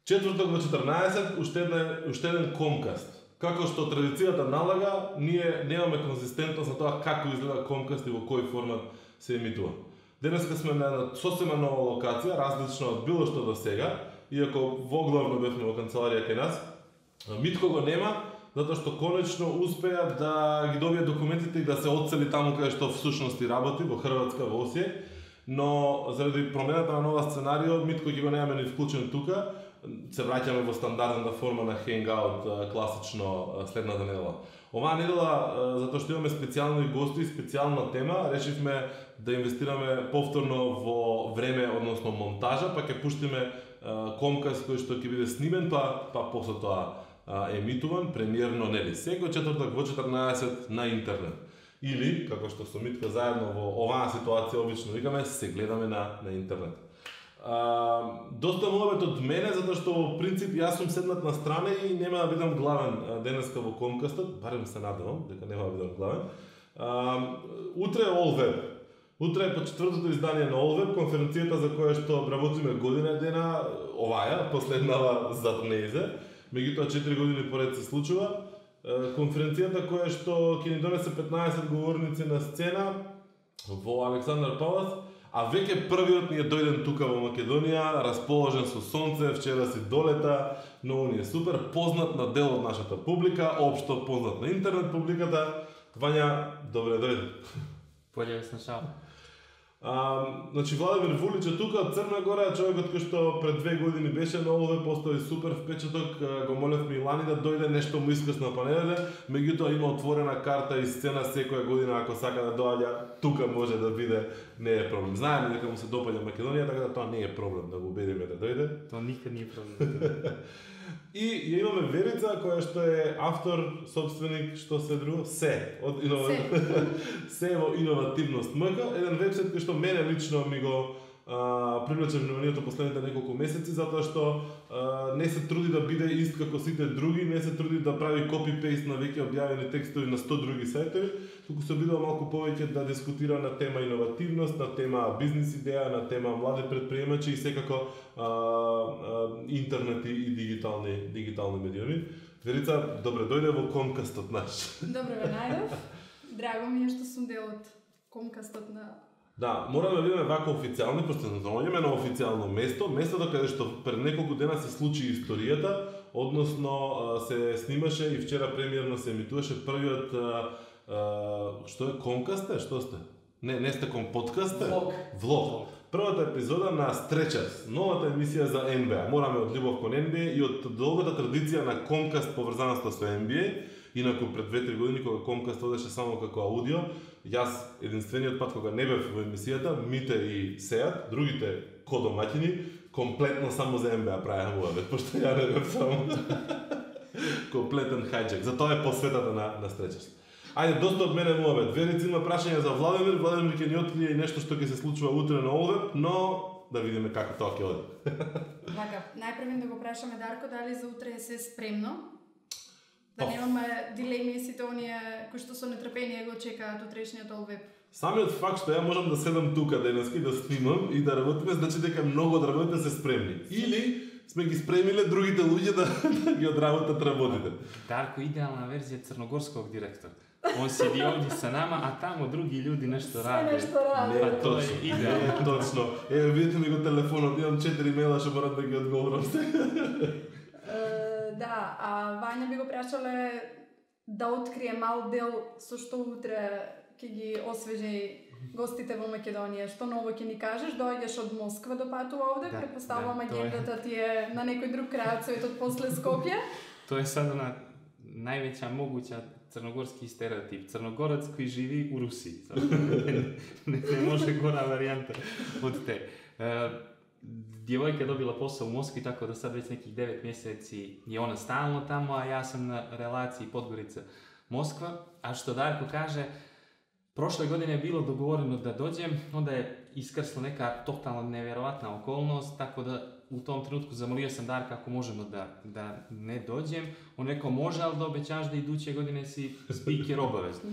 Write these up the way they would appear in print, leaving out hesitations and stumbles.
Четврток во 14, уште еден Комкаст. Како што традицијата налага, ние немаме конзистентност на тоа како изгледа Комкаст и во кој формат се емитува. Денеска сме на сосема нова локација, различна од било што до сега, иако воглавно бевме во канцеларија кај нас. Митко го нема, затоа што конечно успеа да ги добие документите и да се отсели таму каде што всушност и работи, во Хрватска, во Осијек, но заради промената на нова сценарио, Митко ги го немаме ни вклучен тука, се враќаме во стандардната форма на Hangout класично следната недела. Оваа недела, затоа што имаме специјални гости, специјална тема, решивме да инвестираме повторно во време, односно монтажа, па ќе пуштиме Комкаст кој што ќе биде снимен, па после тоа емитуван, премиерно, нели, секој четврток во 14 на интернет. Или, како што со Митка заедно во оваа ситуација обично викаме, се гледаме на интернет. Доста муабет од мене, затоа што во принцип јас сум седнат на страна и нема да бидам главен денеска во Комкастот, барем се надевам дека нема да бидам главен. Утре е All Web. Утре е по четвртото издание на All Web, конференцијата за која што работиме година дена, оваја, последнава зад неизе, меѓутоа 4 години поред се случува. Конференцијата која што ќе ни донесе 15 говорници на сцена во Александар Палац, а веќе првиот ни е дојден тука во Македонија, расположен со сонце, вчера си долета, многу ни е супер, познат на дел од нашата публика, општо познат на интернет публиката. Вања, добре дојде. Поле ве снашава. Значи Владимир Вулич е тука од Црна Гора, човекот кој што пред 2 години беше на ОВ, постои супер впечаток, го молевме Илани да дојде, нешто му искас на панелите, меѓутоа има отворена карта и сцена секоја година, ако сака да доаѓа, тука може да биде, не е проблем. Знаеме дека му се допаѓа Македонија, така да тоа не е проблем да го убедиме да дојде. Тоа никад не е проблем. И ја имаме Верица, која што е автор, собственик, што се друго, се во иновативност МК, еден вебсайт кој што мене лично ми го привлече вниманието последните неколку месеци, затоа што не се труди да биде ист како сите други, не се труди да прави копи-пейст на веќе објавени текстови на 100 други сајтови, туку се обидува малку повеќе да дискутира на тема иновативност, на тема бизнис идеја, на тема млади предприемачи и секако интернет и дигитални медиуми. Верица, добре дојде во Комкастот наш. Добре ве најдов. Драго ми е што сум дел од Комкастот на... Да, мораме да бидеме вака официјални, пошто наоѓаме на официјално местото каде што пред неколку дена се случи историјата, односно се снимаше и вчера премиерно се емитуваше првиот што е Комкаст, што сте? Не сте подкаст? Влог. Првата епизода на Стречерс, новата емисија за NBA. Мораме од љубов кон NBA и од долгата традиција на Комкаст поврзаноста со NBA. Инаку пред 2-3 години кога Комкаст одеше само како аудио, јас единствениот пат кога не бев во емисијата, Мите и Сеат, другите кодомаќини, комплетно само за NBA правеа муабет, пошто ја не бев само комплетен хајџак. Затоа е посветата на Стречерс. Ајде, доста од мене муабет. Верица има прашање за Владимир, Владимир ќе ни открие и нешто што ќе се случува утре на Олвеб, но да видиме како тоа ќе оди. Вака, најпрвен да го прашаме Дарко дали за утре е се спремно. Да немаме дилеми и сите оние кои што со нетрпение го чекаат утрешниот Олвеб. Самиот факт што ја можам да седам тука денески да снимам и да работиме, значи дека многу од работите се спремни. Или сме ги спремиле другите луѓе да ги одработат работите. Дарко идеална верзија црногорскog директор. Он седи овде со нама, а тамо други луѓе нешто раде. Не, точно. Не, точно. Еве видите ми го телефонот, имам 4 имейла што морам да ги одговорам. Да, а Вања би го прашале да открие мал дел со што утре ќе ги освежи гостите во Македонија. Што ново ќе ни кажеш? Доаѓаш од Москва до патува овде, претпоставувам агендата ти е на некој друг крај од светот после Скопје. Тоа е сада највеќа могуća црногорски стереотип. Црногорец кој живи у Русија. Не може гора варијанта од те. Дјевојка добила посол у Москви, така да сад веќе неких 9 месеци е она стално таму, а јас сум на релацији Подгорица Москва. А што Дарко каже, прошле године е било договорено да доđem, onda je iskrsla neka totalno neverovatna okolnost, tako da u tom trenutku zamolio sam Darka ako možemo da ne dođem. On rekao može, ali da obećaš da iduće godine si speaker obavezno.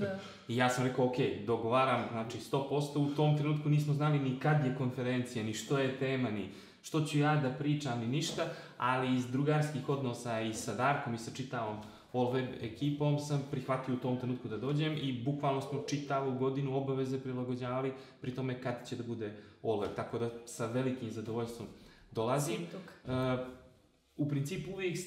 I ja sam rekao ok, dogovaram, znači 100%. U tom trenutku nismo znali ni kad je konferencija, ni što je tema, ni što ću ja da pričam i ništa, ali iz drugarskih odnosa i sa Darkom i sa čitavom Allweb ekipom sam prihvatio u tom trenutku da dođem i bukvalno smo čitavu godinu obaveze prilagođavali pri tome kad će da bude Allweb, tako da sa velikim zadovoljstvom dolazim. U principu uvijek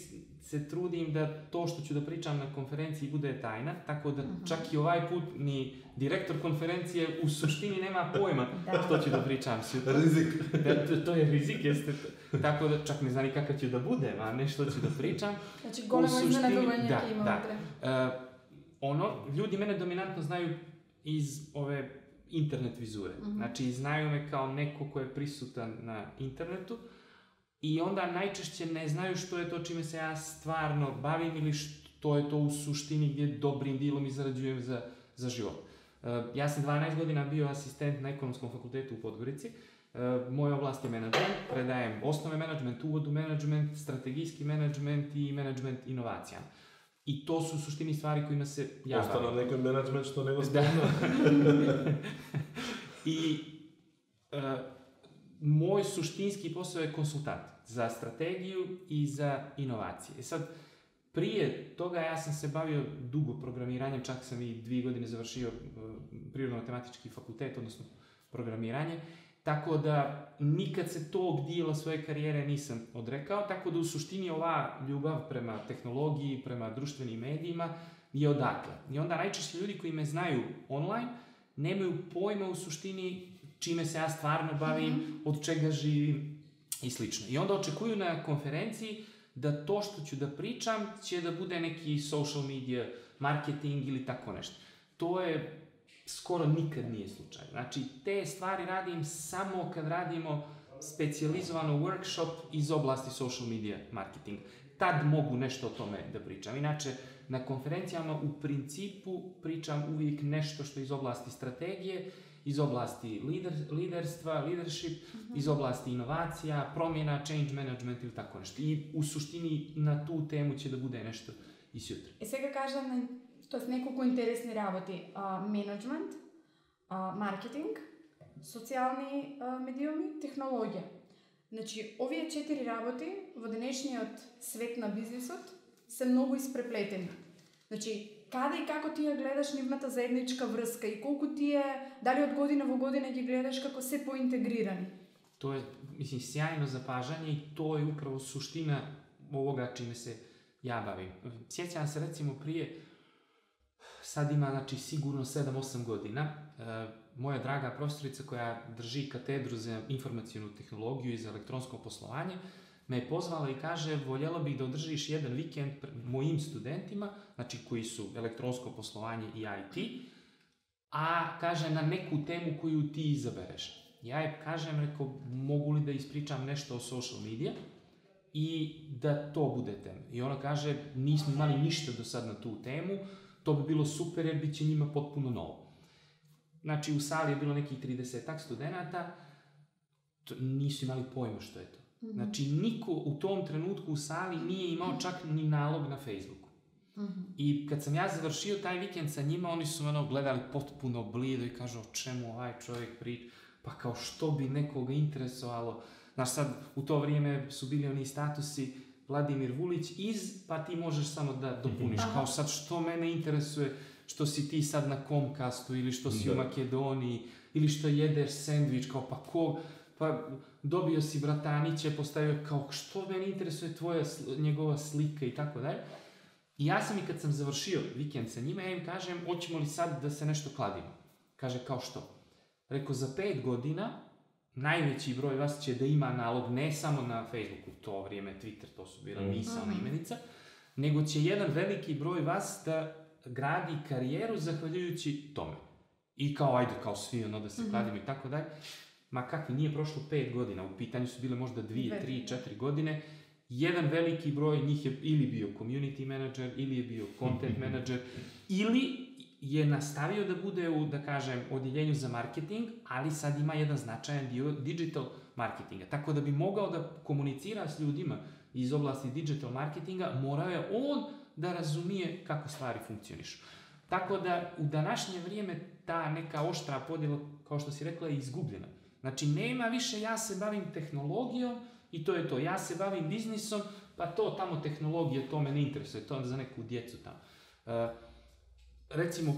se trudim da to što ću da pričam na konferenciji bude tajna, tako da čak i ovaj put ni direktor konferencije u suštini nema pojma što ću da pričam. Rizik. To je rizik, jeste. Tako da čak ne zna ni kakav ću da budem, a ne što ću da pričam. Znači, golemo iznenadovanje ima unutra. Ljudi mene dominantno znaju iz ove internet vizure. Znači, znaju me kao neko ko je prisutan na internetu. I onda najčešće ne znaju što je to čime se ja stvarno bavim ili što je to u suštini gdje dobrim dilom izrađujem za život. Ja sam 12 godina bio asistent na Ekonomskom fakultetu u Podgorici. Moja oblast je menadžment, predajem osnove menadžment, uvod u menadžment, strategijski menadžment i menadžment inovacijama. I to su u suštini stvari kojima se ja bavim. Ostalo nekoj menadžment što nego spomno. I moj suštinski posao je konsultant za strategiju i za inovacije. Sad, prije toga ja sam se bavio dugo programiranjem, čak sam i 2 godine završio prirodno-matematički fakultet, odnosno programiranje, tako da nikad se tog dijela svoje karijere nisam odrekao, tako da u suštini ova ljubav prema tehnologiji, prema društvenim medijima je odatle. I onda najčešće ljudi koji me znaju online nemaju pojma u suštini čime se ja stvarno bavim, od čega živim i slično. I onda očekuju na konferenciji da to što ću da pričam će da bude neki social media, marketing ili tako nešto. To je skoro nikad nije slučaj. Znači, te stvari radim samo kad radimo specijalizovano workshop iz oblasti social media marketing. Tad mogu nešto o tome da pričam. Inače, na konferencijama u principu pričam uvijek nešto što je iz oblasti strategije, iz oblasti liderstva, leadership, iz oblasti inovacija, promjena, change management ili tako nešto. I u suštini na tu temu će da bude nešto i sutra. I сега кажа, т.е. неколку интересни работи. Менеджмент, маркетинг, социјални медиуми, технологија. Значи, овие 4 работи во денешниот свет на бизнисот се многу испреплетени. Значи, каде и како ти ја гледаш нивната заедничка врска и колку ти е, дали од година во година ги гледаш како се поинтегрирани? To je, mislim, sjajno zapažanje i to je upravo suština ovoga čime se ja bavim. Sjećam se recimo prije, sad ima znači sigurno 7-8 godina, moja draga profesorica koja drži katedru za informacijnu tehnologiju i za elektronsko poslovanje, me je pozvala i kaže, voljela bih da održiš jedan vikend mojim studentima, znači koji su elektronsko poslovanje i IT, a kaže na neku temu koju ti izabereš. Ja je kažem, rekao, mogu li da ispričam nešto o social media i da to bude tema. I ona kaže, nismo imali ništa do sad na tu temu, to bi bilo super jer bi će njima potpuno novo. Znači u sali je bilo nekih 30-ak studenata, nisu imali pojma što je to. Znači niko u tom trenutku u sali nije imao čak ni nalog na Facebooku. I kad sam ja završio taj vikend sa njima, oni su me gledali potpuno blido i kažu, o čemu ovaj čovjek priča? Pa kao što bi nekoga interesovalo. Znaš, sad u to vrijeme su bili oni statusi Vladimir Vulić pa ti možeš samo da dopuniš. Kao sad što mene interesuje što si ti sad na Comcastu ili što si u Makedoniji ili što jedeš sendvič, kao pa ko, pa dobio si Brataniće, postavio kao što mene interesuje njegova slika i tako dalje. I ja sam i kad sam završio vikend sa njima, ja im kažem, hoćemo li sad da se nešto kladimo? Kaže, kao što? Rekao, za 5 godina najveći broj vas će da ima nalog ne samo na Facebooku, to vrijeme Twitter, to su bila misaona imenica, nego će jedan veliki broj vas da gradi karijeru zahvaljujući tome. I kao, ajde, kao svi, da se kladimo i tako dalje. Ma kakvi, nije prošlo 5 godina, u pitanju su bile možda 2, 3, 4 godine. Jedan veliki broj njih je ili bio community manager, ili je bio content manager, ili je nastavio da bude u, da kažem, odjeljenju za marketing, ali sad ima jedan značajan dio digital marketinga. Tako da bi mogao da komunicira s ljudima iz oblasti digital marketinga, morao je on da razumije kako stvari funkcionišu. Tako da u današnje vrijeme ta neka oštra podjela, kao što si rekla, je izgubljena. Znači, nema više ja se bavim tehnologijom i to je to. Ja se bavim biznisom, pa to tamo tehnologije, to me ne interesuje, to je za neku djecu tamo. Recimo,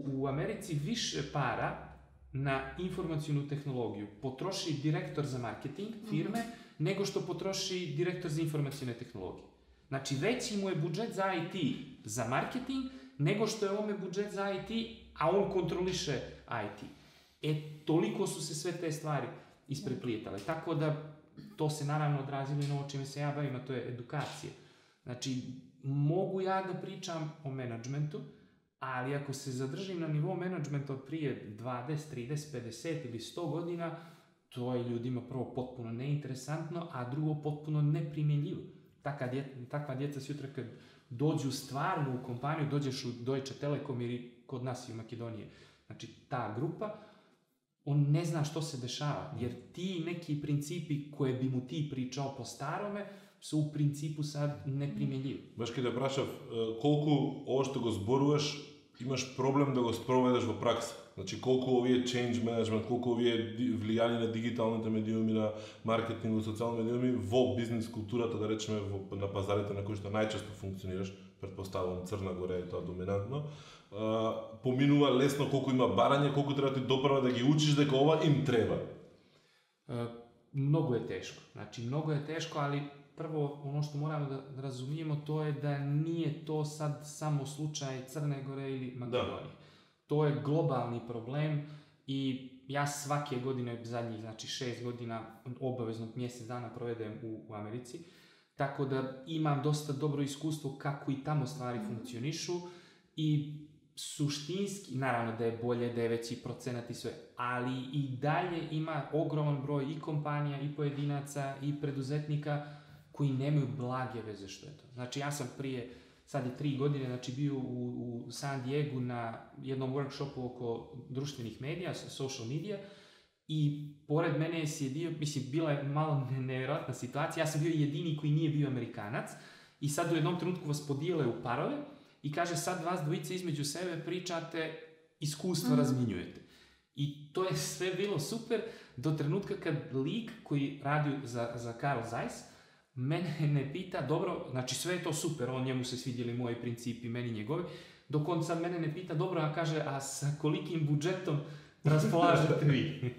u Americi više para na informacijnu tehnologiju potroši direktor za marketing firme nego što potroši direktor za informacijne tehnologije. Znači, veći mu je budžet za IT za marketing nego što je ovome budžet za IT, a on kontroliše IT. Toliko su se sve te stvari ispreplijetale. Tako da, to se naravno odrazilo i na ovo čime se ja bavim, a to je edukacija. Znači, mogu ja da pričam o menadžmentu, ali ako se zadržim na nivou menadžmenta od prije 20, 30, 50 ili 100 godina, to je ljudima prvo potpuno neinteresantno, a drugo potpuno neprimjenljivo. Takva djeca sutra kad dođu stvarno u kompaniju, dođeš u Deutsche Telekom ili kod nas i u Makedoniji, znači ta grupa, on ne zna što se dešava, jer ti neki principi koje bi mu ti pričao po starome su u principu sad neprimjenljivi. Baš kada prašav, koliko ovo što go zboruješ, imaš problem da го spроведеш во пракса. Значи, колку овие change management, колку овие влијание на дигиталните медиуми, на маркетинг, социјални медиуми во бизнес културата, да речеме, на пазарите на кои што најчесто функционираш, претпоставувам Црна Гора е тоа доминантно, поминува лесно колку има барање, колку треба ти допрва да ги учиш дека ова им треба. Mnogo je teško. Znači, mnogo je teško, ali prvo, ono što moramo da razumijemo, to je da nije to sad samo slučaj Crne Gore ili Makedonije. To je globalni problem i ja svake godine, zadnjih, znači 6 godina, obavezno mjesec dana provedem u Americi, tako da imam dosta dobro iskustvo kako i tamo stvari funkcionišu i suštinski, naravno da je bolje, da je veći procenat i sve, ali i dalje ima ogroman broj i kompanija, i pojedinaca, i preduzetnika koji nemaju blage veze što je to. Znači, ja sam prije, sad je 3 godine, znači bio u San Diegu na jednom workshopu oko društvenih medija, social media, i pored mene je sjedio, mislim, bila je malo nevjerojatna situacija, ja sam bio jedini koji nije bio Amerikanac i sad u jednom trenutku vas podijele u parove i kaže sad vas dvojice između sebe pričate, iskustva razminjujete. I to je sve bilo super do trenutka kad lik koji radi za Carl Zeiss mene ne pita, dobro, znači sve je to super, njemu se svidjeli moji principi, meni njegovi, dok on sad mene ne pita, dobro, a kaže, a sa kolikim budžetom raspolažete vi?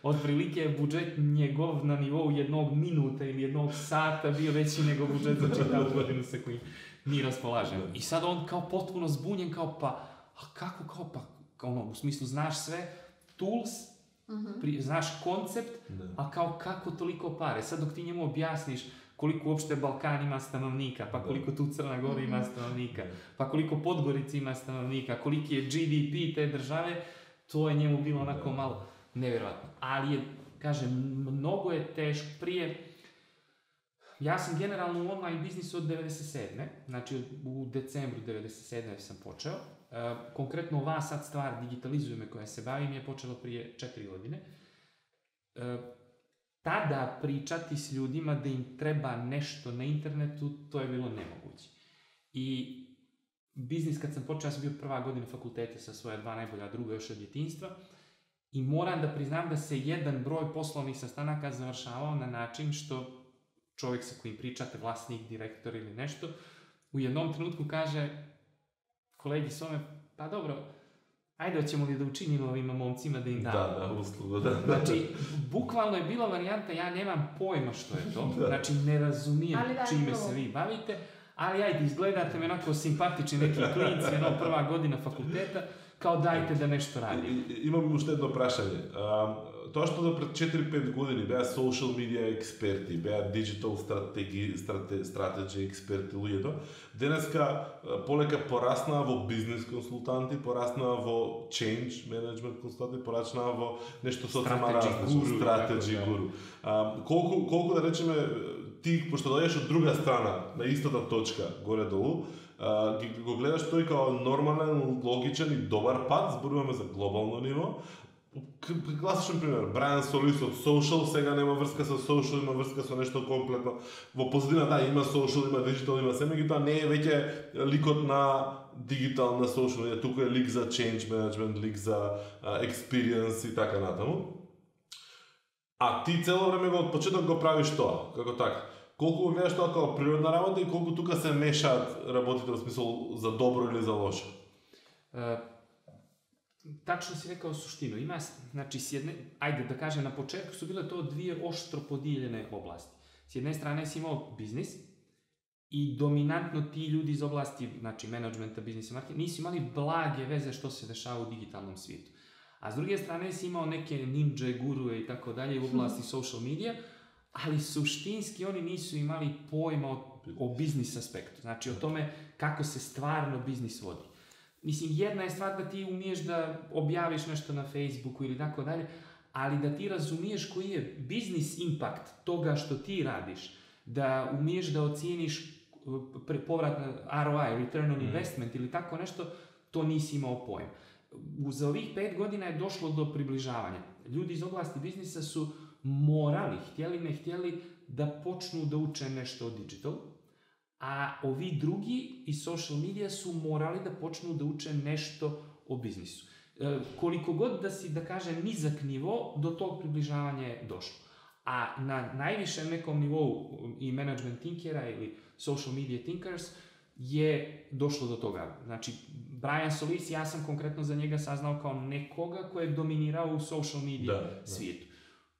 Otprilike je budžet njegov na nivou 1 minuta ili 1 sata bio veći nego budžet za čitavu godinu sa kojim mi raspolažemo. I sad on kao potpuno zbunjen, kao pa, a kako, kao pa, u smislu znaš sve, tools, znaš koncept, a kao kako toliko pare. Sad dok ti njemu objasniš koliko uopšte Balkan ima stanovnika, pa koliko tu Crna Gora ima stanovnika, pa koliko Podgorica ima stanovnika, koliki je GDP te države, to je njemu bilo onako malo nevjerojatno. Ali je, kažem, mnogo je teško. Prije, ja sam generalno u online biznisu od 97. Znači u decembru 97. sam počeo. Konkretno ova sad stvar Digitalizuj me koja se bavim je počelo prije 4 godine. Tada pričati s ljudima da im treba nešto na internetu, to je bilo nemoguće. I biznis kad sam počeo, ja sam bio prva godina fakulteta sa svoja 2 najbolja druga još od djetinjstva i moram da priznam da se jedan broj poslovnih sastanaka završavao na način što čovjek sa kojim pričate, vlasnik, direktor ili nešto, u jednom trenutku kaže kolegi svome, pa dobro, ajde hoćemo li da učinimo ovim momcima da im damo. Da, uslugu, da. Znači, bukvalno je bila varijanta, ja nemam pojma što je to, znači ne razumijem čime se vi bavite, ali ajde, izgledate me onako simpatični neki klinci, prva godina fakulteta, kao dajte da nešto radim. Imam уште едно прашање. Тоа што до пред 4-5 години беа social media експерти, беа digital strategy експерти луѓето, денеска полека пораснаа во бизнес консултанти, пораснаа во change management консултанти, пораснаа во нешто социјално различно, strategy guru. Колку да речеме ти, пошто дојдеш од друга страна, на истата точка, горе-долу, го гледаш тој као нормален, логичен и добар пат, зборуваме за глобално ниво. Класичен пример, Брайан Солис од social, сега нема врска со social, има врска со нешто комплетно. Во позадина, да, има social, има digital, има се, меѓутоа не е веќе ликот на digital, на social, туку е лик за change management, лик за experience и така натаму. А ти цело време од почеток го правиш тоа, како така. Колку го гледаш тоа како природна работа и колку тука се мешаат работите, во смисол за добро или за лошо? Tačno si rekao suštinu. Ima, znači, ajde da kažem, na početku su bile to dvije oštro podijeljene oblasti. S jedne strane si imao biznis i dominantno ti ljudi iz oblasti, znači, menadžmenta, biznisa, marketinga, nisu imali blage veze što se dešava u digitalnom svijetu. A s druge strane si imao neke ninja, guruje i tako dalje u oblasti social media, ali suštinski oni nisu imali pojma o biznis aspektu, znači o tome kako se stvarno biznis vodi. Mislim, jedna je stvar da ti umiješ da objaviš nešto na Facebooku ili tako dalje, ali da ti razumiješ koji je biznis impact toga što ti radiš, da umiješ da ocijeniš povrat na ROI, return on investment ili tako nešto, to nisi imao pojma. Za ovih 5 godina je došlo do približavanja. Ljudi iz oblasti biznisa su morali, htjeli ne htjeli, da počnu da uče nešto o digitalu, a ovi drugi iz social media su morali da počnu da uče nešto o biznisu. Koliko god da si, da kažem, nizak nivo, do tog približavanja je došlo. A na najvišem nekom nivou i management thinkera ili social media thinkers je došlo do toga. Znači, Brian Solis, ja sam konkretno za njega saznao kao nekoga ko je dominirao u social media svijetu.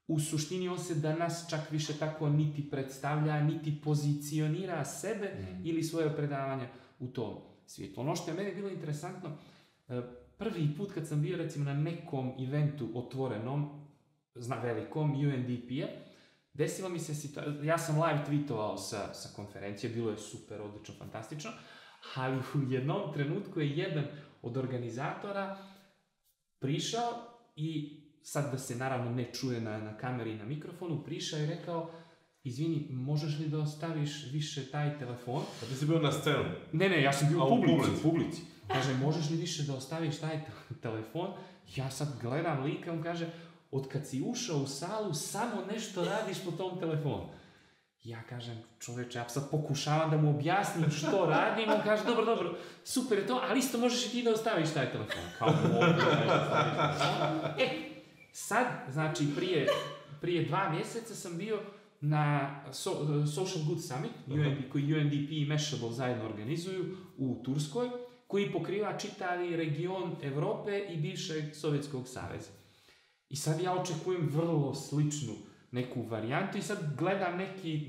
U suštini on se danas čak više tako niti predstavlja, niti pozicionira sebe ili svoje predavanja u tom svijetu. Ono što je meni bilo interesantno, prvi put kad sam bio recimo na nekom eventu otvorenom, velikom, UNDP-a, desilo mi se situacija, ja sam live tweetovao sa konferencije, bilo je super, odlično, fantastično, ali u jednom trenutku je jedan od organizatora prišao i sad da se naravno ne čuje na kameri i na mikrofonu, prišao i rekao, izvini, možeš li da ostaviš više taj telefon? A ti si bio na scenu? Ne, ja sam bio u publici. Kaže, možeš li više da ostaviš taj telefon? Ja sad gledam lika, on kaže, od kad si ušao u salu, samo nešto radiš po tom telefonu. Ja kažem, čoveče, ja sad pokušavam da mu objasnim što radim, on kaže, dobro, super je to, ali isto možeš i ti da ostaviš taj telefon. Kao mogu da ostaviš telefon. Sad, znači, prije 2 mjeseca sam bio na Social Good Summit, koji UNDP i Mashable zajedno organizuju u Turskoj, koji pokriva čitavi region Evrope i bivšeg Sovjetskog saveza. I sad ja očekujem vrlo sličnu neku varijantu i sad gledam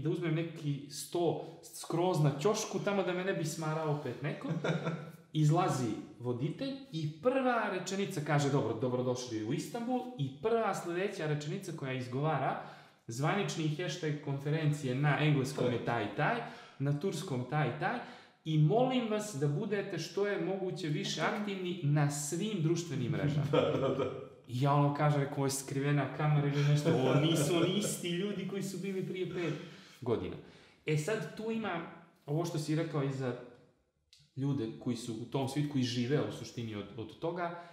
da uzmem neki sto skroz na ćošku, tamo da me ne bi smarao opet neko. Izlazi voditelj i prva rečenica kaže, dobrodošli u Istanbul, i prva sljedeća rečenica koja izgovara, zvanični hashtag konferencije na engleskom je taj, na turskom taj, i molim vas da budete što je moguće više aktivni na svim društvenim mrežama. I ja kažem, ovo je skrivena kamera ili nešto, ovo nisu oni isti ljudi koji su bili prije 5 godina. Sad tu ima, ovo što si rekao i za ljude koji su u tom svijetu, koji žive u suštini od toga,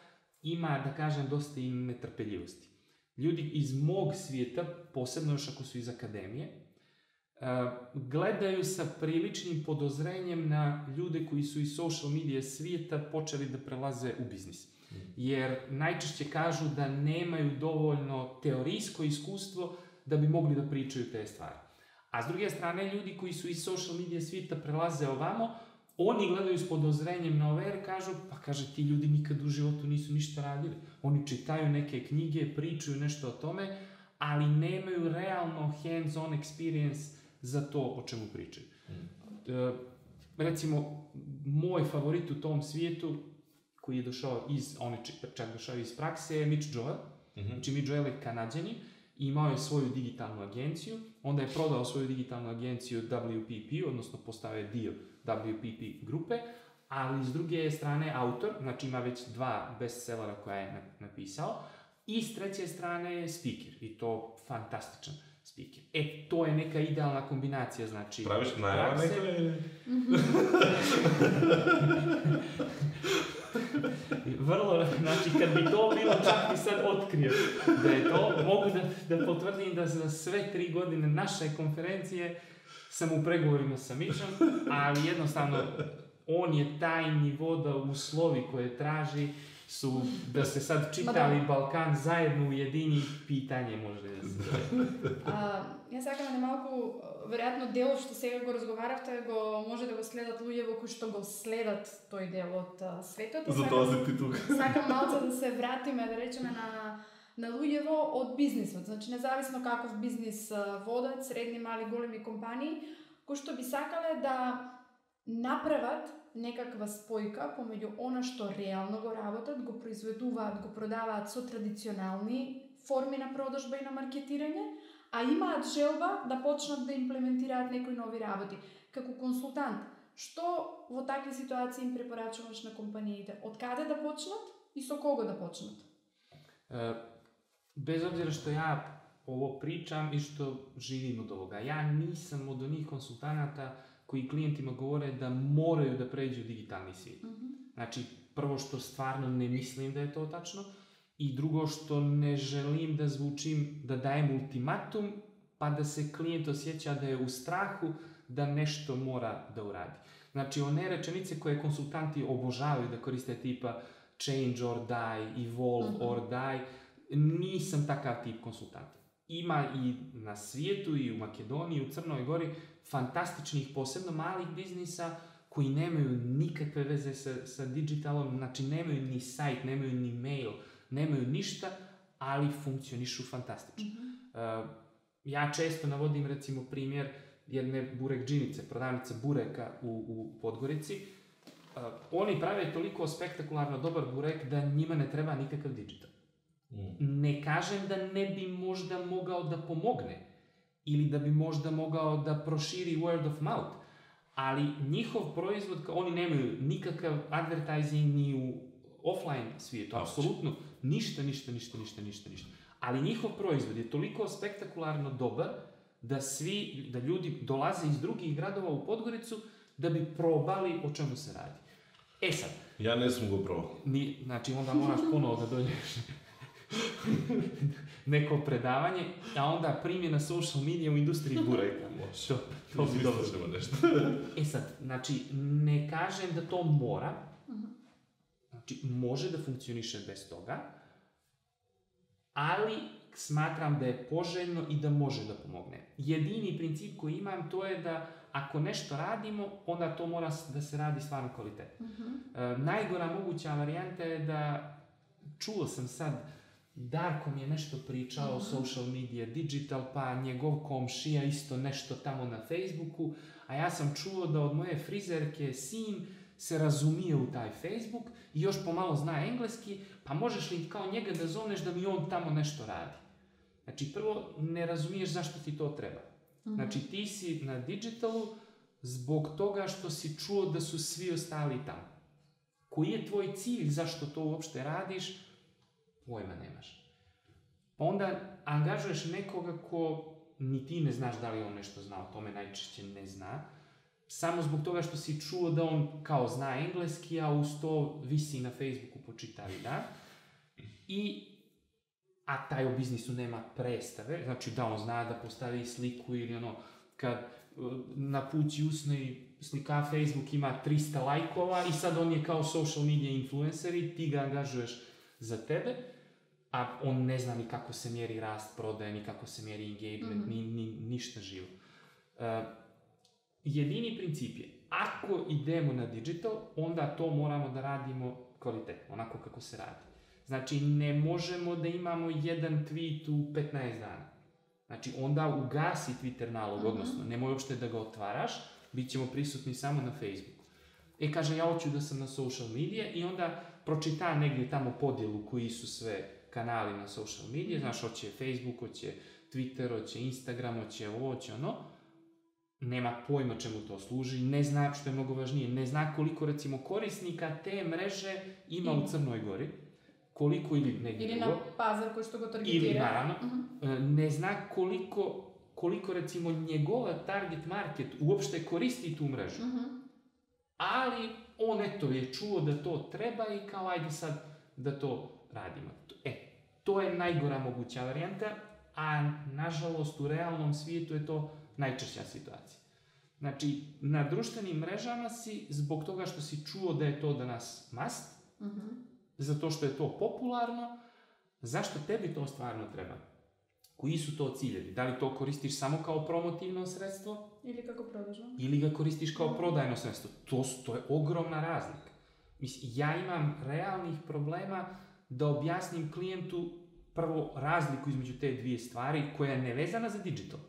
ima, da kažem, dosta i netrpeljivosti. Ljudi iz mog svijeta, posebno još ako su iz akademije, gledaju sa priličnim podozrenjem na ljude koji su iz social media svijeta počeli da prelaze u biznis. Jer najčešće kažu da nemaju dovoljno teorijsko iskustvo da bi mogli da pričaju te stvari. A s druge strane, ljudi koji su iz social media svijeta prelaze ovamo, oni gledaju s podozrenjem na ove jer kažu, ti ljudi nikad u životu nisu ništa radili. Oni čitaju neke knjige, pričaju nešto o tome, ali nemaju realno hands-on experience za to o čemu pričaju. Recimo, moj favorit u tom svijetu, koji je došao on je čak došao iz prakse, je Mitch Joel. Znači, Mitch Joel je Kanađanin i imao je svoju digitalnu agenciju, onda je prodao svoju digitalnu agenciju WPP, odnosno postao je dio WPP grupe, ali s druge strane autor, znači ima već 2 bestsellera koja je napisao, i s treće strane je speaker, i to fantastičan speaker. To je neka idealna kombinacija, znači... Praviš najava neka ili? Vrlo, znači kad bi to bilo, čak bi sad otkrio da je to, mogu da potvrdim da za sve 3 godine naše konferencije sam u pregovorima sa Mitchom, ali jednostavno on je taj nivo da uslovi koje traži su, da se sad čitali Balkan zajedno ujedini, pitanje може да се Ја сакам да малку, веројатно делот што сега го разговаравте, може да го следат луѓе кои што го следат тој дел од светот. Затоа си ти тука. Сакам малку да се вратиме, да речеме, на луѓево од бизнисот. Значи, независно каков бизнис водат, средни, мали, големи компании, кои што би сакале да направат некаква спојка помеѓу она што реално го работат, го произведуваат, го продаваат со традиционални форми на продажба и на маркетирање, а имаат желба да почнат да имплементираат некои нови работи. Како консултант, што во такви ситуации им препорачуваш на компаниите? Од каде да почнат и со кого да почнат? Без обзира што ја ово причам и што живим од овога. Ја нисам од оних консултаната кои клиентима говоре да морају да преđu дигитални свет. Значи, прво што стварно не мислим да е тоа тачно, и друго што не желим да звучим, да даем ултиматум, па да се клиент осjeća да е у страху да нешто мора да уради. Значи, оне реченице кои консултанти обожавају да користе типа change or die, evolve or die, нисам такав тип консултант. Има и на свијету, и у Македонiji, и у Црној Гори фантастичних, посебно малих бизниса кои немају никакве везе sa диджиталом, значи немају ни сајт, немају ни мејл, немају ништа, али функционишу фантастично. Ја често наводим, рецимо, примjer jedne burekđinice, prodavnice bureka u Podgorici. Oni prave toliko spektakularno dobar burek da njima ne treba nikakav digital. Ne kažem da ne bi možda mogao da pomogne ili da bi možda mogao da proširi word of mouth, ali njihov proizvod, oni nemaju nikakav advertising ni u offline svijetu, apsolutno ništa. Ali njihov proizvod je toliko spektakularno dobar da ljudi dolaze iz drugih gradova u Podgoricu da bi probali o čemu se radi. E sad. Ja nisam go probao. Znači onda moraš ponovo da dođeš neko predavanje, a onda primjena social media u industriji bureka. To bi dobro nešto. E sad, znači, ne kažem da to mora, znači, može da funkcioniše bez toga, ali smatram da je poželjno i da može da pomogne. Jedini princip koji imam to je da ako nešto radimo, onda to mora da se radi stvarno kvalitetno. Najgora moguća varijanta je da, čuo sam sad, Darko mi je nešto pričao o social media, digital, pa njegov komšija isto nešto tamo na Facebooku, a ja sam čuo da od moje frizerke sin se razumije u taj Facebook i još pomalo zna engleski, pa možeš li kao njega da zovneš da mi on tamo nešto radi. Znači, prvo, ne razumiješ zašto ti to treba. Znači, ti si na digitalu zbog toga što si čuo da su svi ostali tamo. Koji je tvoj cilj zašto to uopšte radiš? Pojma nemaš. Pa onda angažuješ nekoga ko ni ti ne znaš da li on nešto zna, o tome najčešće ne zna, samo zbog toga što si čuo da on kao zna engleski, a uz to visi na Facebooku po čitavi dan. A taj o biznisu nema predstave, znači da on zna da postavi sliku ili ono, kad na pući usne slika Facebook ima 300 lajkova i sad on je kao social media influencer i ti ga angažuješ za tebe, a on ne zna ni kako se mjeri rast prodaje, ni kako se mjeri engagement, ni ništa živo. Jedini princip je, ako idemo na digital, onda to moramo da radimo kvalitetno, onako kako se radi. Znači, ne možemo da imamo jedan tweet u 15 dana. Znači, onda ugasi Twitter nalog, odnosno, nemoj uopšte da ga otvaraš, bit ćemo prisutni samo na Facebooku. Kaže, ja hoću da sam na social media i onda pročita negdje tamo podjelu koji su sve kanali na social media, znaš, hoće Facebook, hoće Twitter, hoće Instagram, hoće ovo, hoće ono. Nema pojma čemu to služi, ne zna, što je mnogo važnije, ne zna koliko, recimo, korisnika te mreže ima u Crnoj Gori, koliko ili negdje drugo. Ili na pazar koji što go targetira. Ili, naravno, ne zna koliko, recimo, njegova target market uopšte koristi tu mrežu. Ali on, eto, je čuo da to treba i kao, ajde sad da to radimo. To je najgora moguća varijanta, a nažalost u realnom svijetu je to najčešća situacija. Znači, na društvenim mrežama si, zbog toga što si čuo da je to danas must, zato što je to popularno, zašto tebi to stvarno treba? Koji su to ciljevi? Da li to koristiš samo kao promotivno sredstvo? Ili kako prodažno? Ili ga koristiš kao prodajno sredstvo? To je ogromna razlika. Mislim, ja imam realnih problema da objasnim klijentu prvo razliku između te dvije stvari koja je nevezana za digital.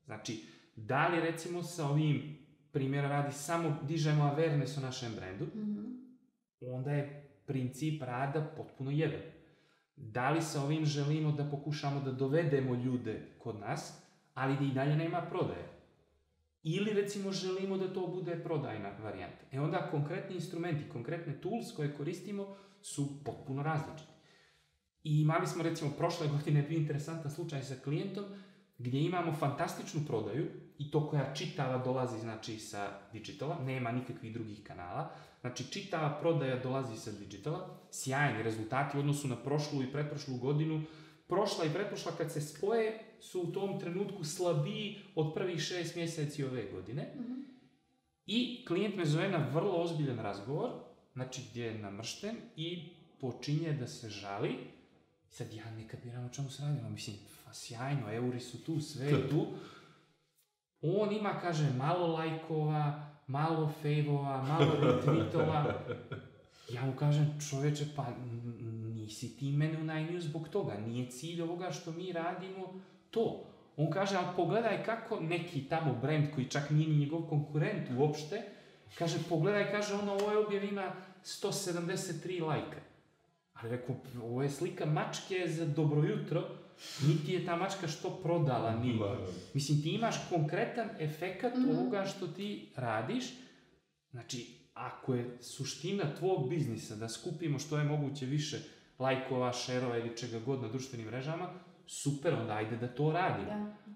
Znači, da li recimo sa ovim primjera radi samo dižemo awareness o našem brendu, onda je princip rada potpuno jedan. Da li sa ovim želimo da pokušamo da dovedemo ljude kod nas, ali da i dalje nema prodaje. Ili recimo želimo da to bude prodajna varijanta. Onda konkretni instrumenti, konkretne tools koje koristimo su potpuno različiti. I imali smo recimo prošle godine bio interesantan slučaj sa klijentom gdje imamo fantastičnu prodaju i to koja čitava dolazi znači sa digitala, nema nikakvih drugih kanala. Znači čitava prodaja dolazi sa digitala, sjajni rezultati u odnosu na prošlu i pretprošlu godinu. Prošla i pretprošla kad se spoje su u tom trenutku slabiji od prvih 6 mjeseci ove godine. I klijent me zove na vrlo ozbiljan razgovor, znači gdje je namršten i počinje da se žali. Sad ja ne kapiram o čemu se radimo, mislim, sjajno, euri su tu, sve je tu. On ima, kaže, malo lajkova, malo fejvova, malo retweetova. Ja mu kažem, čovječe, pa nisi ti mene unajmio zbog toga, nije cilj ovoga što mi radimo to. On kaže, ali pogledaj kako neki tamo brand koji čak nije ni njegov konkurent uopšte, kaže, pogledaj, kaže, ovoj objavi ima 173 lajka. Ali rekao, ovo je slika mačke za dobro jutro, niti je ta mačka što prodala, ni. Mislim, ti imaš konkretan efekat ovoga što ti radiš. Znači, ako je suština tvog biznisa da skupimo što je moguće više lajkova, šerova ili čega god na društvenim mrežama, super, onda ajde da to radi.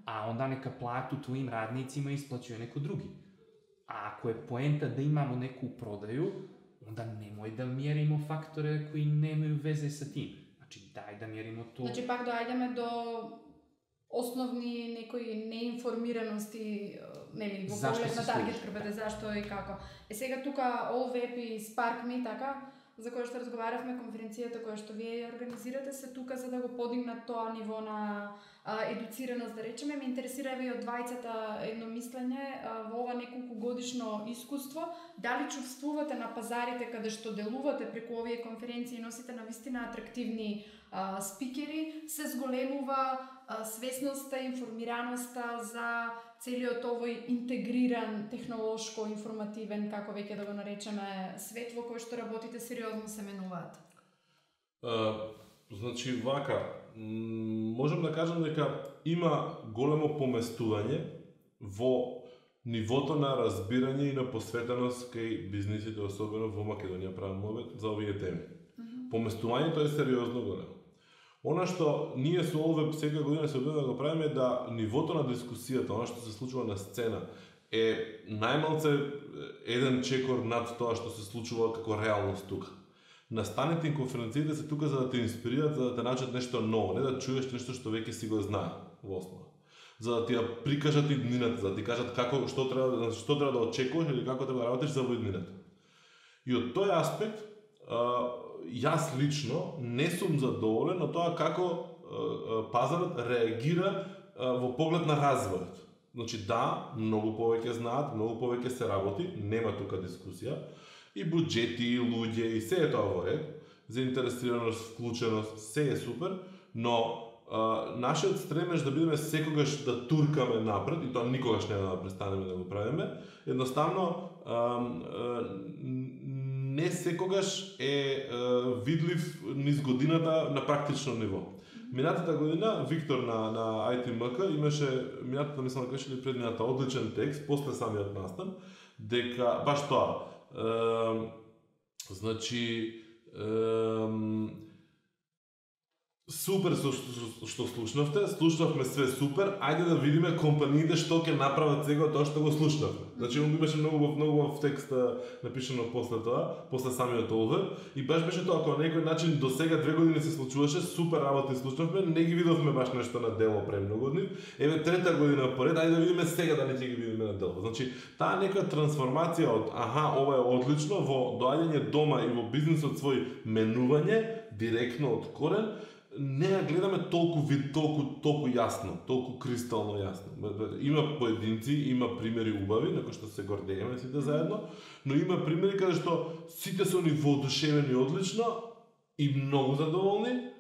A onda neka platu tvojim radnicima isplaćuje neko drugi. A ako je poenta da imamo neku prodaju, onda nemoj da mjerimo faktore koji nemaju veze sa tim. Znači, daj da mjerimo to... Znači, pak dojdeme do osnovni nekoj neinformiranosti, ne go pogled na target grupete, zašto i kako. Сега тука OVEP и Spark Me, така, за која што разговаравме, конференцијата која што вие организирате се тука за да го подигнат тоа ниво на едуцираност, да речеме. Ме интересира и од двајцата едно мислење во ова неколку годишно искуство. Дали чувствувате на пазарите каде што делувате преку овие конференции и носите навистина атрактивни спикери, се зголемува свесноста, информираноста за целиот овој интегриран, технолошко-информативен, како веќе да го наречеме, свет во кој што работите сериозно се менуваат? Значи, вака, можем да кажем дека има големо поместување во нивото на разбирање и на посветеност кај бизнисите, особено во Македонија, правиме за овие теми. Поместувањето е сериозно големо. Она што ние со OVEP сега година се обидуваме да го правиме е да нивото на дискусијата, она што се случува на сцена, е најмалце еден чекор над тоа што се случува како реалност тука. Настаните и конференциите се тука за да те инспирираат, за да те научат нешто ново, не да чуеш нешто што веќе си го знае во основа. За да ти ја прикажат иднината, за да ти кажат како што треба да очекуваш или како треба да работиш за во иднината. И од тој аспект јас лично не сум задоволен на тоа како пазарот реагира во поглед на развојот. Значи да, многу повеќе знаат, многу повеќе се работи, нема тука дискусија. И буџети, и луѓе, и се е тоа во ред. Заинтересираност, вклученост, се е супер, но нашиот стремеж да бидеме секогаш да туркаме напред, и тоа никогаш нема да престанеме да го правиме, едноставно не секогаш е видлив низ годината на практично ниво. Минатата година Виктор на ITMK имаше, минатата мислам да кажа или предмината, одличен текст после самиот настан, дека баш тоа. Значи Супер што слушнавте, слушнавме све супер, ајде да видиме компаниите што ќе направат сега тоа што го слушнавме. Значи, он имаше многу текст напишано после тоа, после самиот одбор, и баш беше тоа, ако на некој начин до сега 2 години се случуваше, супер работи слушнавме, не ги видовме баш нешто на дело премногу од нив. Еве 3-та година поред, ајде да видиме сега да не ќе ги видиме на дело. Значи, таа нека трансформација од ова е одлично во доаѓање дома и во бизнисот свој менување директно од корен, не ја гледаме толку јасно, толку кристално јасно. Има поединци, има примери убави, на кои што се гордееме сите заедно, но има примери каде што сите се они воодушевени одлично и многу задоволни,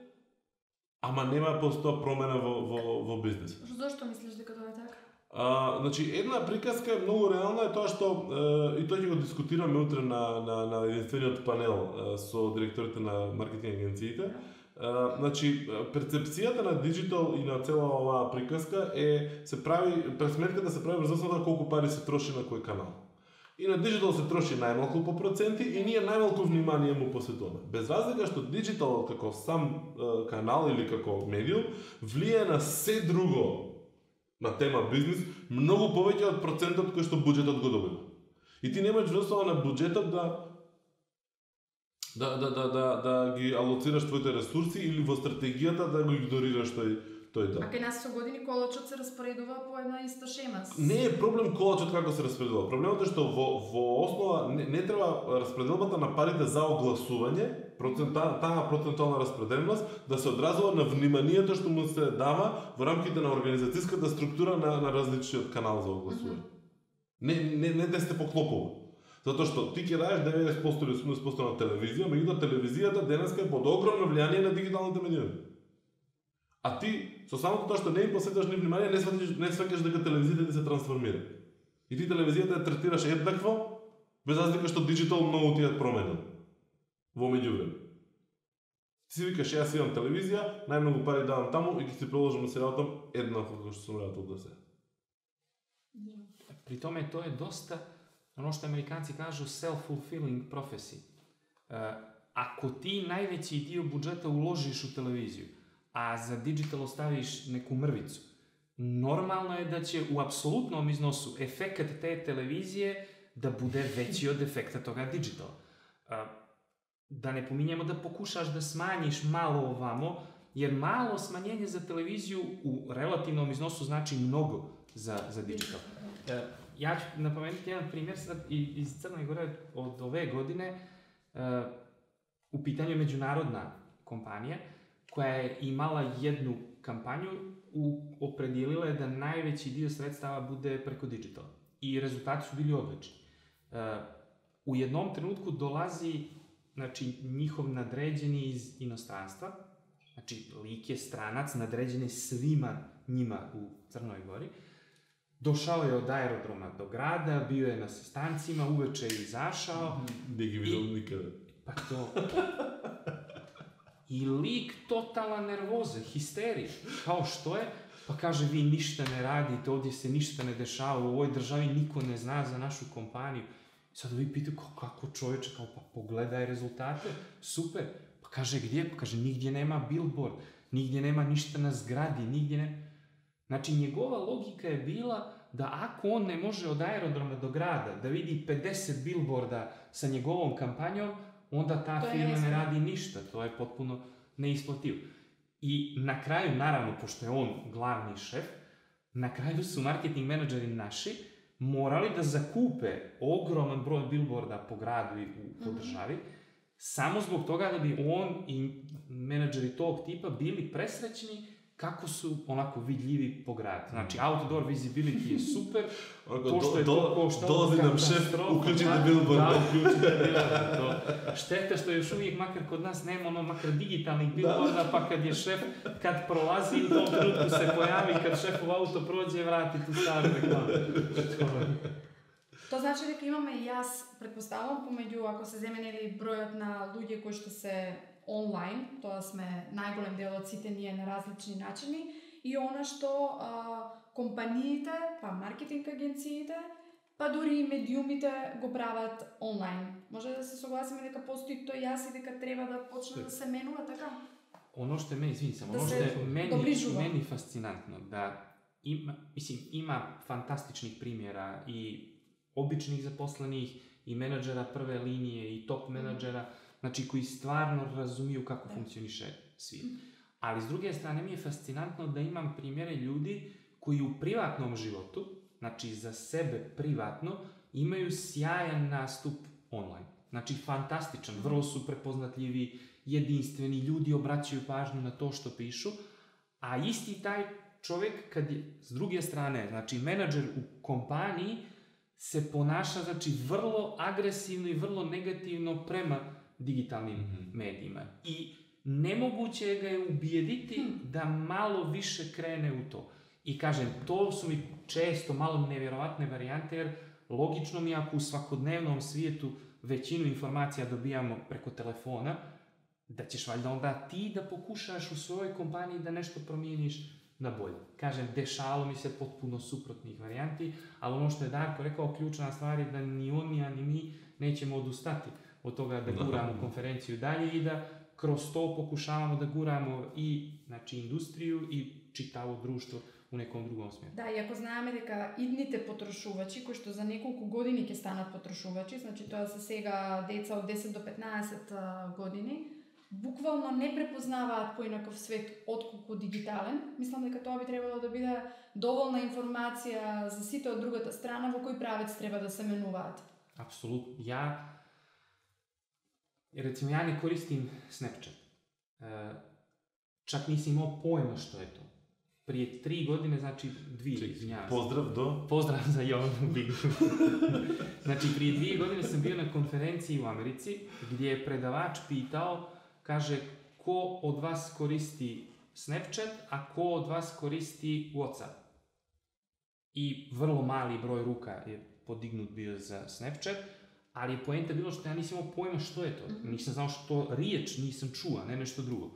ама нема постоја промена во бизнис. Зошто мислиш дека тоа е така? Значи, една приказка е многу реална, е тоа што, и тоа ќе го дискутираме утре на единствениот панел со директорите на маркетинг агенциите. Значи, перцепцијата на диджитал и на цела оваа приказка се прави, пресметката се прави врз основа колку пари се троши на кој канал. И на диджитал се троши најмалку по проценти и ние најмалку внимание му посветуваме. Без разлика што диджитал како сам канал или како медиум влијае на се друго на тема бизнис многу повеќе од процентот кој што буџетот го добива. И ти немаш врз на буџетот да ги алоцираш твоите ресурси или во стратегијата да го игнорираш тој дел. А кај нас со години колачот се распоредува по една иста шема. Не е проблем колачот како се распределува. Проблемот е што во основа не треба распределбата на парите за огласување, таа процентуална распределеност да се одразува на вниманието што му се дава во рамките на организацијската структура на различниот канал за огласување. Не да сте поклопува. Затоа што ти ќе дадеш 90% или 80% на телевизија, меѓутоа телевизијата денеска е под огромно влијание на дигиталните медиуми. А ти, со самото тоа што не им посветуваш ни внимание, не сваќаш дека телевизијата ти се трансформира. И ти телевизијата ја третираш еднакво, без разлика што диджитал многу ти ја променил во меѓувреме. Ти си викаш, јас имам телевизија, најмногу пари давам таму и ќе си продолжам да се работам еднакво како што сум работел до сега. При томе тоа е доста ono što Amerikanci kažu self-fulfilling prophecy. Ako ti najveći dio budžeta uložiš u televiziju, a za digital ostaviš neku mrvicu, normalno je da će u apsolutnom iznosu efekat te televizije da bude veći od efekta toga digitala. Da ne pominjemo da pokušaš da smanjiš malo ovamo, jer malo smanjenje za televiziju u relativnom iznosu znači mnogo za digital. Ja ću napomenuti jedan primjer sad iz Crne Gore od ove godine. U pitanju je međunarodna kompanija koja je imala jednu kampanju, opredijelila je da najveći dio sredstava bude preko digitala. I rezultati su bili odlični. U jednom trenutku dolazi njihov nadređeni iz inostranstva, znači lik je stranac, nadređen je svima njima u Crnoj Gori. Došao je od aerodroma do grada, bio je na sastancima, uveče je izašao. Ne gi vidio nikada. Pa to... I lik totalna nervoza, histerija. Kao što je? Pa kaže, vi ništa ne radite, ovdje se ništa ne dešava, u ovoj državi niko ne zna za našu kompaniju. Sad vi pitaju, kako čovječe, pa pogledaj rezultate, super. Pa kaže, gdje? Pa kaže, nigdje nema billboard, nigdje nema ništa na zgradi, nigdje nema... Znači, njegova logika je bila da ako on ne može od aerodroma do grada da vidi 50 billboarda sa njegovom kampanjom, onda ta firma ne radi ništa. To je potpuno neisplativo. I na kraju, naravno, pošto je on glavni šef, na kraju su marketing menadžeri naši morali da zakupe ogroman broj billboarda po gradu i po državi, samo zbog toga da bi on i menadžeri tog tipa bili presrećni kako su onako vidljivi po gradu. Znači, outdoor visibility je super, to što je to koštalo... Dolazi nam šef, uključite billboard. Da, uključite billboard. Šteta što još uvijek, makar kod nas nema makar digitalnih billboarda, pa kad je šef, kad prolazi, u tom trenutku se pojavi, kad šefov auto prođe, vrati tu staru reklamu. To znači дека имаме и јас предпоставам помеѓу, ако се земе нели бројот на луѓе кои што се онлайн, тоа сме најголем дел од сите ние на различни начини, и она што компаниите, па маркетинг агенциите, па дури и медиумите го прават онлайн. Може да се согласиме дека постои тој јас и дека треба да почне да се менува така? ono što je meni, meni fascinantno, da ima fantastičnih primjera i običnih zaposlenih, i menadžera prve linije, i top menadžera, znači koji stvarno razumiju kako funkcioniše svijet. Ali s druge strane mi je fascinantno da imam primjere ljudi koji u privatnom životu, znači za sebe privatno, imaju sjajan nastup online. Znači fantastičan, vrlo su prepoznatljivi, jedinstveni, ljudi obraćaju pažnju na to što pišu, a isti taj čovjek kad je s druge strane, znači menadžer u kompaniji, se ponaša znači vrlo agresivno i vrlo negativno prema digitalnim medijima. I nemoguće ga je ubijediti da malo više krene u to. I kažem, to su mi često malo nevjerovatne varijante, jer logično mi ako u svakodnevnom svijetu većinu informacija dobijamo preko telefona, da ćeš valjda onda ti da pokušaš u svojoj kompaniji da nešto promijeniš na bolje. Kažem, dešalo mi se potpuno suprotnih varijanti, ali ono što je Darko rekao, ključna stvar je da ni on, ni mi nećemo odustati od toga da guramo konferenciju dalje i da kroz to pokušavamo da guramo i znači, industriju i čitavo društvo u nekom drugom smjeru. Да, и ако знаеме дека идните потрошувачи, кои што за неколку години ќе станат потрошувачи, значи тоа се сега деца од 10 до 15 години, буквално не препознаваат поинаков свет отколку дигитален. Мислам дека тоа би требало да биде доволна информација за сите од другата страна во кој правец треба да се менуваат. Апсолутно. Recimo, ja ne koristim Snapchat. Čak nisam imao pojma što je to. Prije 3 godine, znači 2, izvinjavam se. Pozdrav za Jovanu Bigu. Znači, prije 2 godine sam bio na konferenciji u Americi, gdje je predavač pitao, kaže, ko od vas koristi Snapchat, a ko od vas koristi WhatsApp? I vrlo mali broj ruka je podignut bio za Snapchat, ali je poenta bilo što ja nisam imao pojma što je to. Nisam znao što riječ nisam čuo, ne nešto drugo.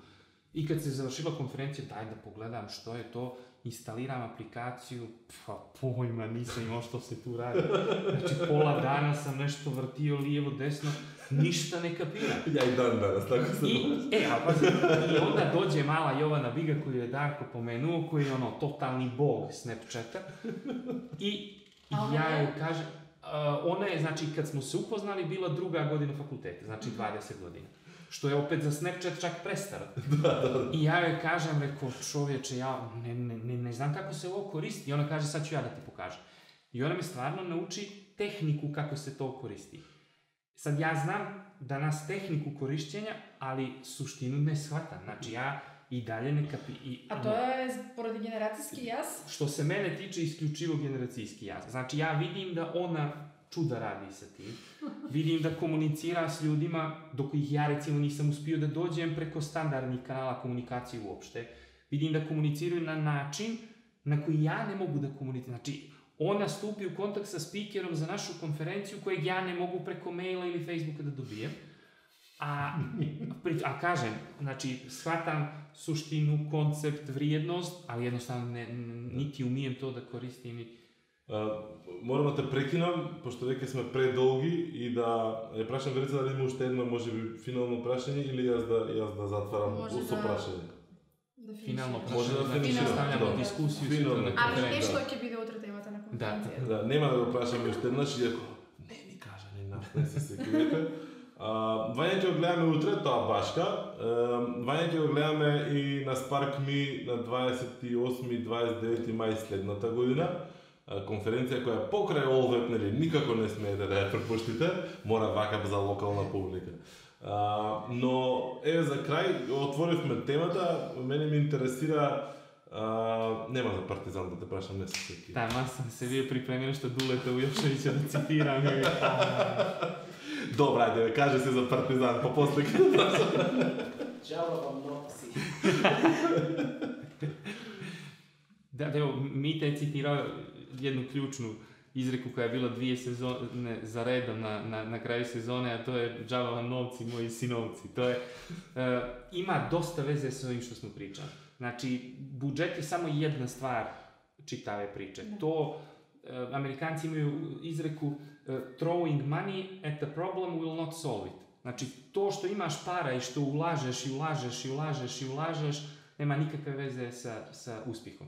I kad se završila konferencija, daj da pogledam što je to, instaliram aplikaciju, pojma, nisam imao što se tu radi. Znači, pola dana sam nešto vrtio lijevo, desno, ništa ne kapiram. Ja i dan danas, tako sam. I onda dođe mala Jovana Biga koju je Darko pomenuo, koji je totalni bog Snapchata. I ja joj kažem, ona je, znači, kad smo se upoznali, bila 2. godina fakulteta, znači 20 godina. Što je opet za Snapchat čak prestaro. I ja joj kažem, rekao, čovječe, ja ne znam kako se ovo koristi. I ona kaže, sad ću ja da ti pokažem. I ona me stvarno nauči tehniku kako se to koristi. Sad ja znam da nas tehniku korišćenja, ali suštinu ne shvatam. Znači ja i dalje ne A to je pоради generacijski jaz? Što se mene tiče, isključivo generacijski jaz. Znači ja vidim da ona čuda radi sa tim. Vidim da komunicira s ljudima do kojih ja recimo nisam uspio da dođem preko standardnih kanala komunikacije uopšte. Vidim da komuniciraju na način na koji ja ne mogu da komuniciram. Znači, ona stupi u kontakt sa speakerom za našu konferenciju kojeg ja ne mogu preko maila ili Facebooka da dobijem. A kažem, znači, shvatam suštinu, koncept, vrijednost, ali jednostavno niti umijem to da koristim. Moram да те прекинам, пошто веќе сме предолги и да ја прашам Верица дали има уште едно можеби финално прашање или јас да затварам со прашање. Финално прашање, да наставljamo дискусiju sutra na konferenciji. Ali што ќе биде утре темата на конференција? Да, нема да го прашаме уште еднаш, иако не ми кажа ни нас, не се секувате. Вања ќе го гледаме утре, тоа башка. Вања ќе го гледаме и на Spark Me на 28-29 мај следната година. Конференција која покрај Олвет, нели, никако не смеете да ја пропуштите, мора вака за локална публика. Но, еве за крај, отворивме темата, мене ми интересира, нема за Партизан да те прашам, не се секи. Да, аз съм се вие припремили што Дулета Ујошевиќа да цитирам. Добра, ајде, каже се за Партизан, па после ќе да прашам. Джава вам нокси. Да, evo, Mita je citirao jednu ključnu izreku koja je bila 2 sezone za redom na kraju sezone, a to je džava vam novci, moji sinovci. To je, ima dosta veze s ovim što smo pričali. Znači, budžet je samo jedna stvar čitave priče. To, Amerikanci imaju izreku throwing money at the problem will not solve it. Znači, to što imaš para i što ulažeš i ulažeš i ulažeš i ulažeš, nema nikakve veze sa uspjehom.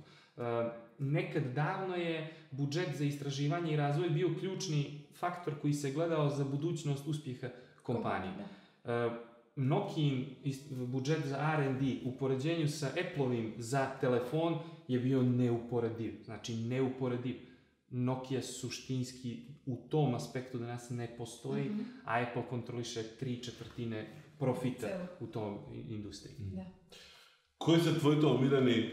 Nekad davno je budžet za istraživanje i razvoj bio ključni faktor koji se gledao za budućnost uspjeha kompanije. Nokiin budžet za R&D u poređenju sa Appleovim za telefon je bio neuporediv. Znači, neuporediv. Nokia suštinski u tom aspektu danas ne postoji, a Apple kontroliše 3/4 profita u tom industriji. Da. Koji su tvoji omiljeni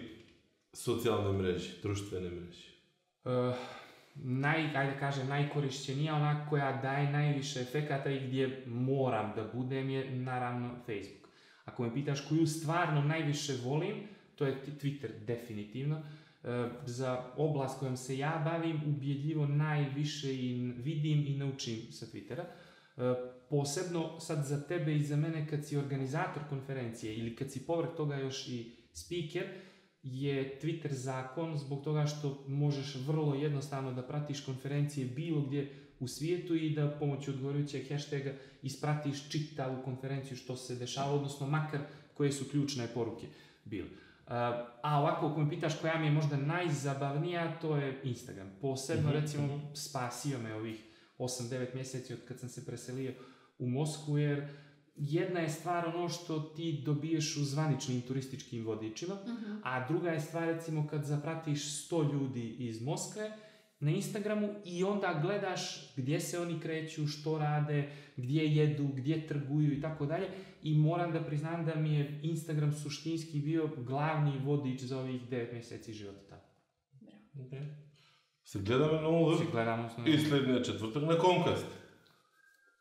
socijalne mreže, društvene mreže? Najkorišćenija, ona koja daje najviše efekata i gdje moram da budem je naravno Facebook. Ako me pitaš koju stvarno najviše volim, to je Twitter definitivno. Za oblast kojom se ja bavim, ubjedljivo najviše i vidim i naučim sa Twittera. Posebno sad za tebe i za mene kad si organizator konferencije ili kad si povrh toga još i speaker, je Twitter zakon zbog toga što možeš vrlo jednostavno da pratiš konferencije bilo gdje u svijetu i da pomoću odgovarajućeg hashtaga ispratiš čitavu konferenciju što se dešava, odnosno makar koje su ključne poruke bile. A ovako, ako me pitaš koja mi je možda najzabavnija, to je Instagram. Posebno, recimo, spasio me ovih 8-9 mjeseci od kad sam se preselio u Moskvu, jer jedna je stvar ono što ti dobiješ u zvaničnim turističkim vodičima, a druga je stvar, recimo, kad zapratiš 100 ljudi iz Moskve na Instagramu i onda gledaš gdje se oni kreću, što rade, gdje jedu, gdje trguju i tako dalje. I moram da priznam da mi je Instagram suštinski bio glavni vodič za ovih 9 mjeseci života tamo. Se gledamo na ovo Se gledamo i sljednja četvrtak na Comcast.